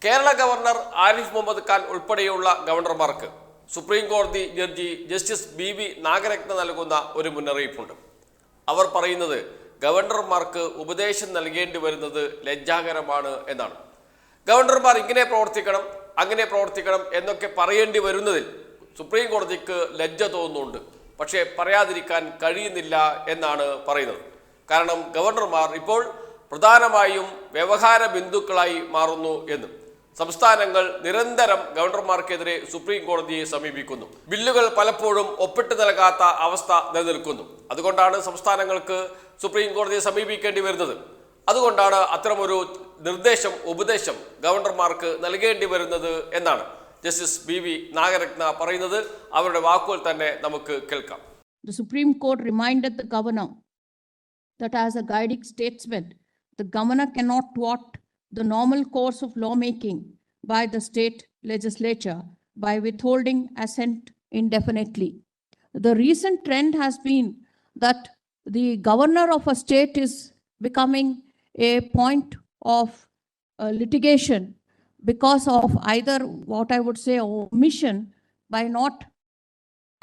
Kerala governor Arif Mohammad Khan ഉൾപ്പെടെയുള്ള ഗവർണർമാർക്ക് supreme കോടതി judge justice B Nagarathna നൽകുന്ന ഒരു മുന്നറിയിപ്പുണ്ട്. അവർ പറയുന്നത് ഗവർണർമാർക്ക് ഉപദേശം നൽകേണ്ടി വരുന്നത് ലജ്ജാകരമാണ് എന്നാണ്. ഗവർണർമാർ ഇങ്ങനെ പ്രവർത്തിക്കണം, അങ്ങനെ പ്രവർത്തിക്കണം എന്നൊക്കെ പറയേണ്ടി വരുന്നതിൽ സുപ്രീം കോടതിക്ക് ലജ്ജ തോന്നുന്നുണ്ട്. പക്ഷേ പറയാതിരിക്കാൻ കഴിയുന്നില്ല എന്നാണ് പറയുന്നത്. കാരണം ഗവർണർമാർ ഇപ്പോൾ പ്രധാനമായും വ്യവഹാര ബിന്ദുക്കളായി മാറുന്നു എന്നും സംസ്ഥാനങ്ങൾ നിരന്തരം ഗവർണർമാർക്കെതിരെ സുപ്രീം കോടതിയെ സമീപിക്കുന്നു. ബില്ലുകൾ പലപ്പോഴും ഒപ്പിട്ട് നൽകാത്ത അവസ്ഥ നിലനിൽക്കുന്നു. അതുകൊണ്ടാണ് സംസ്ഥാനങ്ങൾക്ക് സുപ്രീം കോടതിയെ സമീപിക്കേണ്ടി വരുന്നത്. അതുകൊണ്ടാണ് അത്തരമൊരു ഉപദേശം ഗവർണർമാർക്ക് നൽകേണ്ടി വരുന്നത് എന്നാണ് ജസ്റ്റിസ് ബി നാഗരത്ന പറയുന്നത്. അവരുടെ വാക്കുകൾ തന്നെ നമുക്ക് കേൾക്കാം. The Supreme Court reminded the governor that as a guiding statesman, the governor cannot thwart the normal course of lawmaking by the state legislature by withholding assent indefinitely. The recent trend has been that the governor of a state is becoming a point of litigation because of either what I would say omission by not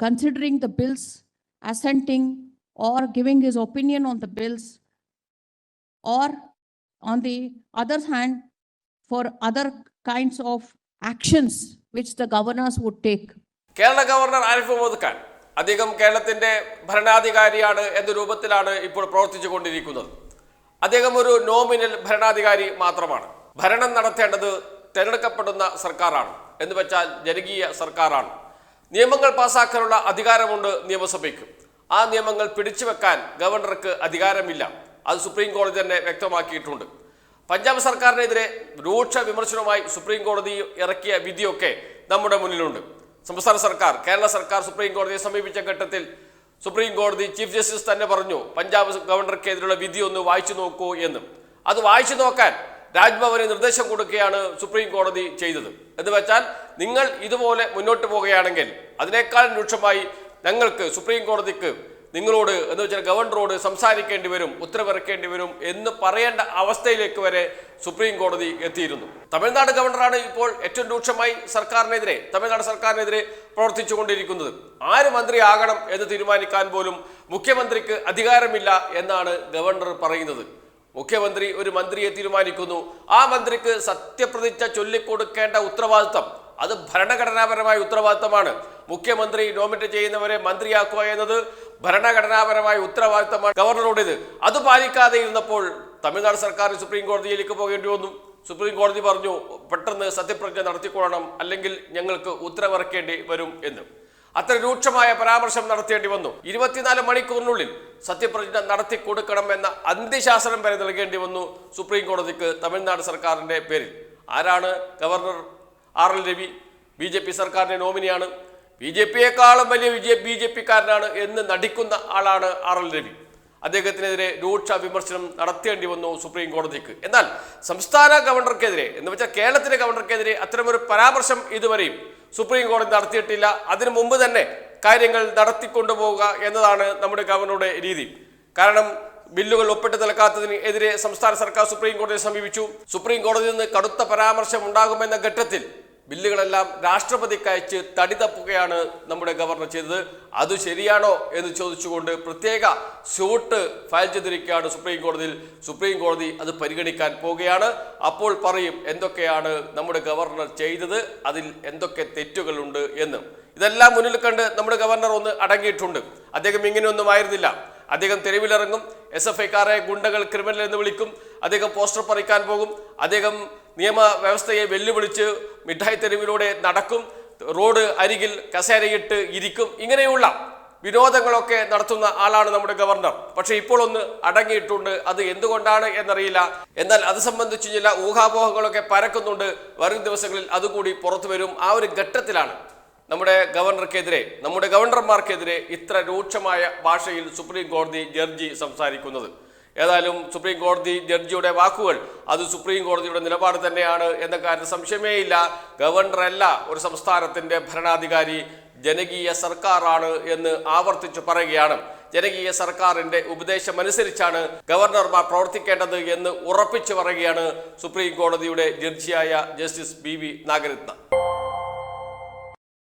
considering the bills, assenting or giving his opinion on the bills, or on the other hand for other kinds of actions which the governors would take. Kerala governor Arif Mohammad Khan അദ്ദേഹം കേരളത്തിന്റെ ഭരണാധികാരിയാണ് എന്ന രൂപത്തിലാണ് ഇപ്പോൾ പ്രവർത്തിച്ചു കൊണ്ടിരിക്കുന്നത്. അദ്ദേഹം ഒരു nominal ഭരണാധികാരി മാത്രമാണ്. ഭരണം നടത്തേണ്ടത് തിരഞ്ഞെടുക്കപ്പെടുന്ന സർക്കാരാണ്, എന്ന് വെച്ചാൽ ജനകീയ സർക്കാരാണ്. നിയമങ്ങൾ പാസാക്കാനുള്ള അധികാരമുണ്ട് നിയമസഭയ്ക്ക്. ആ നിയമങ്ങൾ പിടിച്ചുവെക്കാൻ ഗവർണർക്ക് അധികാരമില്ല. അത് സുപ്രീം കോടതി തന്നെ വ്യക്തമാക്കിയിട്ടുണ്ട്. പഞ്ചാബ് സർക്കാരിനെതിരെ രൂക്ഷ വിമർശനവുമായി സുപ്രീം കോടതി ഇറക്കിയ വിധിയൊക്കെ നമ്മുടെ മുന്നിലുണ്ട്. സംസ്ഥാന സർക്കാർ, കേരള സർക്കാർ സുപ്രീം കോടതിയെ സമീപിച്ച ഘട്ടത്തിൽ സുപ്രീം കോടതി ചീഫ് ജസ്റ്റിസ് തന്നെ പറഞ്ഞു, പഞ്ചാബ് ഗവർണർക്കെതിരെയുള്ള വിധി ഒന്ന് വായിച്ചു നോക്കൂ എന്ന്. അത് വായിച്ചു നോക്കാൻ രാജ്ഭവന് നിർദ്ദേശം കൊടുക്കുകയാണ് സുപ്രീം കോടതി ചെയ്തത്. എന്ന് വെച്ചാൽ നിങ്ങൾ ഇതുപോലെ മുന്നോട്ട് പോവുകയാണെങ്കിൽ അതിനേക്കാൾ രൂക്ഷമായി ഞങ്ങൾക്ക് സുപ്രീം കോടതിക്ക് നിങ്ങളോട് എന്ന് വെച്ചാൽ ഗവർണറോട് സംസാരിക്കേണ്ടി വരും, ഉത്തരവിറക്കേണ്ടി വരും എന്ന് പറയേണ്ട അവസ്ഥയിലേക്ക് വരെ സുപ്രീം കോടതി എത്തിയിരുന്നു. തമിഴ്നാട് ഗവർണറാണ് ഇപ്പോൾ ഏറ്റവും രൂക്ഷമായി തമിഴ്നാട് സർക്കാരിനെതിരെ പ്രവർത്തിച്ചു കൊണ്ടിരിക്കുന്നത്. ആര് മന്ത്രിയാകണം എന്ന് തീരുമാനിക്കാൻ പോലും മുഖ്യമന്ത്രിക്ക് അധികാരമില്ല എന്നാണ് ഗവർണർ പറയുന്നത്. മുഖ്യമന്ത്രി ഒരു മന്ത്രിയെ തീരുമാനിക്കുന്നു. ആ മന്ത്രിക്ക് സത്യപ്രതിജ്ഞ ചൊല്ലിക്കൊടുക്കേണ്ട ഉത്തരവാദിത്തം അത് ഭരണഘടനാപരമായ ഉത്തരവാദിത്തമാണ്. മുഖ്യമന്ത്രി നോമിനേറ്റ് ചെയ്യുന്നവരെ മന്ത്രിയാക്കുക എന്നത് ഭരണഘടനാപരമായ ഉത്തരവാദിത്തമാണ് ഗവർണറുടേത്. അത് പാലിക്കാതെ ഇരുന്നപ്പോൾ തമിഴ്നാട് സർക്കാർ സുപ്രീം കോടതിയിലേക്ക് പോകേണ്ടി വന്നു. സുപ്രീം കോടതി പറഞ്ഞു, പെട്ടെന്ന് സത്യപ്രതിജ്ഞ നടത്തിക്കൊള്ളണം, അല്ലെങ്കിൽ ഞങ്ങൾക്ക് ഉത്തരവിറക്കേണ്ടി വരും എന്ന്. അത്ര രൂക്ഷമായ പരാമർശം നടത്തേണ്ടി വന്നു. 24 മണിക്കൂറിനുള്ളിൽ സത്യപ്രതിജ്ഞ നടത്തി കൊടുക്കണം എന്ന അന്ത്യശാസനം വരെ നൽകേണ്ടി വന്നു സുപ്രീം കോടതിക്ക് തമിഴ്നാട് സർക്കാരിന്റെ പേരിൽ. ആരാണ് ഗവർണർ? RL രവി, BJP സർക്കാരിന്റെ നോമിനിയാണ്. BJPയെക്കാളും വലിയ BJPക്കാരനാണ് എന്ന് നടിക്കുന്ന ആളാണ് RL രവി. അദ്ദേഹത്തിനെതിരെ രൂക്ഷ വിമർശനം നടത്തേണ്ടി വന്നു സുപ്രീം കോടതിക്ക്. എന്നാൽ സംസ്ഥാന ഗവർണർക്കെതിരെ എന്ന് വെച്ചാൽ കേരളത്തിലെ ഗവർണർക്കെതിരെ അത്തരമൊരു പരാമർശം ഇതുവരെയും സുപ്രീം കോടതി നടത്തിയിട്ടില്ല. അതിനു മുമ്പ് തന്നെ കാര്യങ്ങൾ നടത്തിക്കൊണ്ടുപോവുക എന്നതാണ് നമ്മുടെ ഗവർണറുടെ രീതി. കാരണം ബില്ലുകൾ ഒപ്പിട്ട് നൽകാത്തതിന് എതിരെ സംസ്ഥാന സർക്കാർ സുപ്രീം കോടതിയെ സമീപിച്ചു. സുപ്രീം കോടതിയിൽ നിന്ന് കടുത്ത പരാമർശം ഉണ്ടാകുമെന്ന ഘട്ടത്തിൽ ബില്ലുകളെല്ലാം രാഷ്ട്രപതിക്ക് അയച്ച് തടി തപ്പുകയാണ് നമ്മുടെ ഗവർണർ ചെയ്തത്. അത് ശരിയാണോ എന്ന് ചോദിച്ചുകൊണ്ട് പ്രത്യേക സ്യൂട്ട് ഫയൽ ചെയ്തിരിക്കുകയാണ് സുപ്രീം കോടതിയിൽ. സുപ്രീം കോടതി അത് പരിഗണിക്കാൻ പോവുകയാണ്. അപ്പോൾ പറയും എന്തൊക്കെയാണ് നമ്മുടെ ഗവർണർ ചെയ്തത്, അതിൽ എന്തൊക്കെ തെറ്റുകളുണ്ട് എന്ന്. ഇതെല്ലാം മുന്നിൽ കണ്ട് നമ്മുടെ ഗവർണർ ഒന്ന് അടങ്ങിയിട്ടുണ്ട്. അദ്ദേഹം ഇങ്ങനെയൊന്നും ആയിരുന്നില്ല. അദ്ദേഹം തെരുവിലിറങ്ങും, SFIക്കാരെ ഗുണ്ടകൾ, ക്രിമിനൽ എന്ന് വിളിക്കും. അദ്ദേഹം പോസ്റ്റർ പറിക്കാൻ പോകും. അദ്ദേഹം നിയമവ്യവസ്ഥയെ വെല്ലുവിളിച്ച് മിഠായി തെരുവിലൂടെ നടക്കും, റോഡ് അരികിൽ കസേരയിട്ട് ഇരിക്കും. ഇങ്ങനെയുള്ള വിനോദങ്ങളൊക്കെ നടത്തുന്ന ആളാണ് നമ്മുടെ ഗവർണർ. പക്ഷെ ഇപ്പോൾ ഒന്ന് അടങ്ങിയിട്ടുണ്ട്. അത് എന്തുകൊണ്ടാണ് എന്നറിയില്ല. എന്നാൽ അത് സംബന്ധിച്ച് ചില ഊഹാപോഹങ്ങളൊക്കെ പരക്കുന്നുണ്ട്. വരും ദിവസങ്ങളിൽ അതുകൂടി പുറത്തു വരും. ആ ഒരു ഘട്ടത്തിലാണ് നമ്മുടെ ഗവർണർമാർക്കെതിരെ ഇത്ര രൂക്ഷമായ ഭാഷയിൽ സുപ്രീം കോടതി ജഡ്ജി സംസാരിക്കുന്നത്. ഏതായാലും സുപ്രീം കോടതി ജഡ്ജിയുടെ വാക്കുകൾ അത് സുപ്രീം കോടതിയുടെ നിലപാട് തന്നെയാണ് എന്ന കാര്യത്തിൽ സംശയമേ ഇല്ല. ഗവർണറല്ല ഒരു സംസ്ഥാനത്തിന്റെ ഭരണാധികാരി, ജനകീയ സർക്കാരാണ് എന്ന് ആവർത്തിച്ചു പറയുകയാണ്. ജനകീയ സർക്കാരിന്റെ ഉപദേശമനുസരിച്ചാണ് ഗവർണർമാർ പ്രവർത്തിക്കേണ്ടത് എന്ന് ഉറപ്പിച്ചു പറയുകയാണ് സുപ്രീം കോടതിയുടെ ജഡ്ജിയായ ജസ്റ്റിസ് BV നാഗരത്ന.